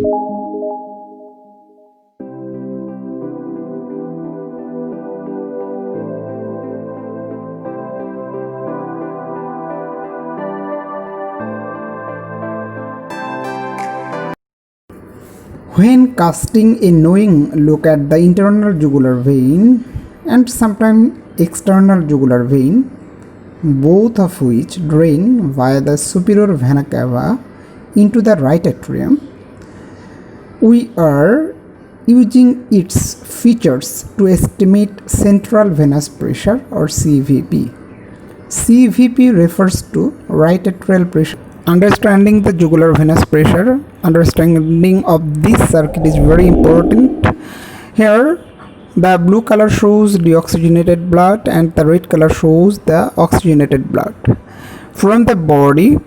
When casting a knowing look at the internal jugular vein and sometimes external jugular vein, both of which drain via the superior vena cava into the right atrium, we are using its features to estimate central venous pressure or CVP. CVP refers to right atrial pressure. Understanding the jugular venous pressure, understanding of this circuit is very important. Here the blue color shows deoxygenated blood and the red color shows the oxygenated blood. From the body,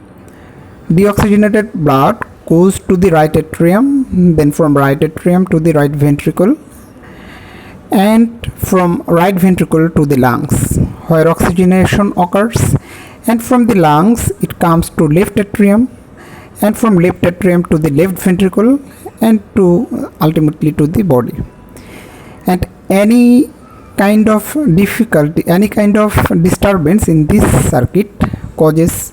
deoxygenated blood goes to the right atrium, then from right atrium to the right ventricle, and from right ventricle to the lungs where oxygenation occurs, and from the lungs it comes to left atrium, and from left atrium to the left ventricle, and to ultimately to the body. And any kind of difficulty, any kind of disturbance in this circuit causes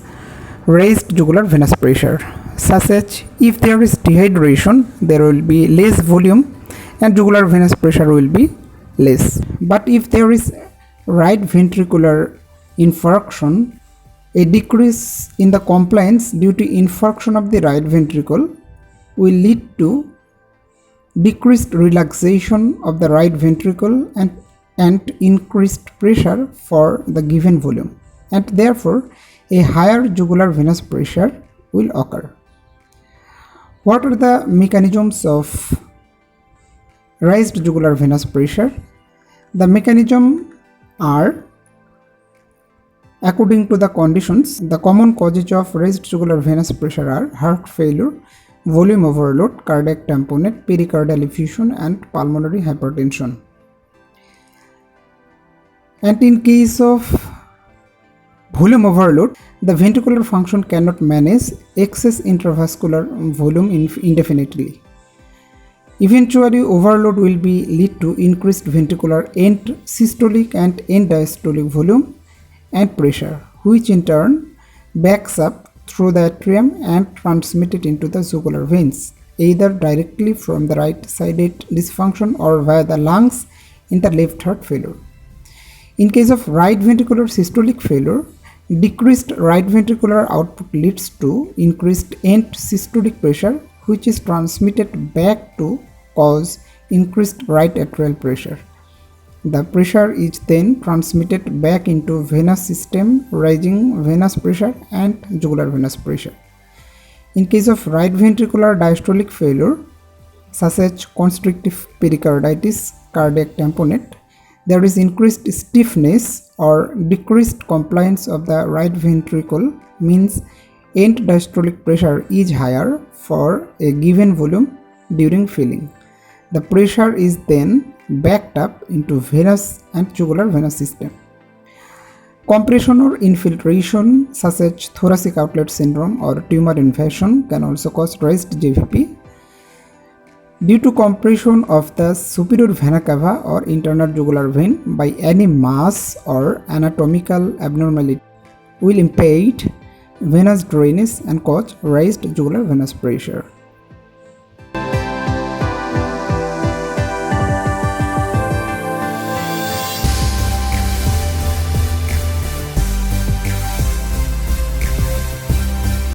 raised jugular venous pressure, such as if there is dehydration, there will be less volume and jugular venous pressure will be less. But if there is right ventricular infarction, a decrease in the compliance due to infarction of the right ventricle will lead to decreased relaxation of the right ventricle and increased pressure for the given volume, and therefore a higher jugular venous pressure will occur. What are the mechanisms of raised jugular venous pressure? The mechanism are, according to the conditions, the common causes of raised jugular venous pressure are heart failure, volume overload, cardiac tamponade, pericardial effusion, and pulmonary hypertension. And in case of volume overload, the ventricular function cannot manage excess intravascular volume indefinitely. Eventually, overload will lead to increased ventricular end systolic and end diastolic volume and pressure, which in turn backs up through the atrium and transmitted into the jugular veins, either directly from the right-sided dysfunction or via the lungs in the left heart failure. In case of right ventricular systolic failure, decreased right ventricular output leads to increased end systolic pressure, which is transmitted back to cause increased right atrial pressure. The pressure is then transmitted back into venous system, raising venous pressure and jugular venous pressure. In case of right ventricular diastolic failure, such as constrictive pericarditis, cardiac tamponade, there is increased stiffness or decreased compliance of the right ventricle, means end diastolic pressure is higher for a given volume during filling. The pressure is then backed up into venous and jugular venous system. Compression or infiltration, such as thoracic outlet syndrome or tumor invasion, can also cause raised JVP. Due to compression of the superior vena cava or internal jugular vein by any mass or anatomical abnormality, will impede venous drainage and cause raised jugular venous pressure.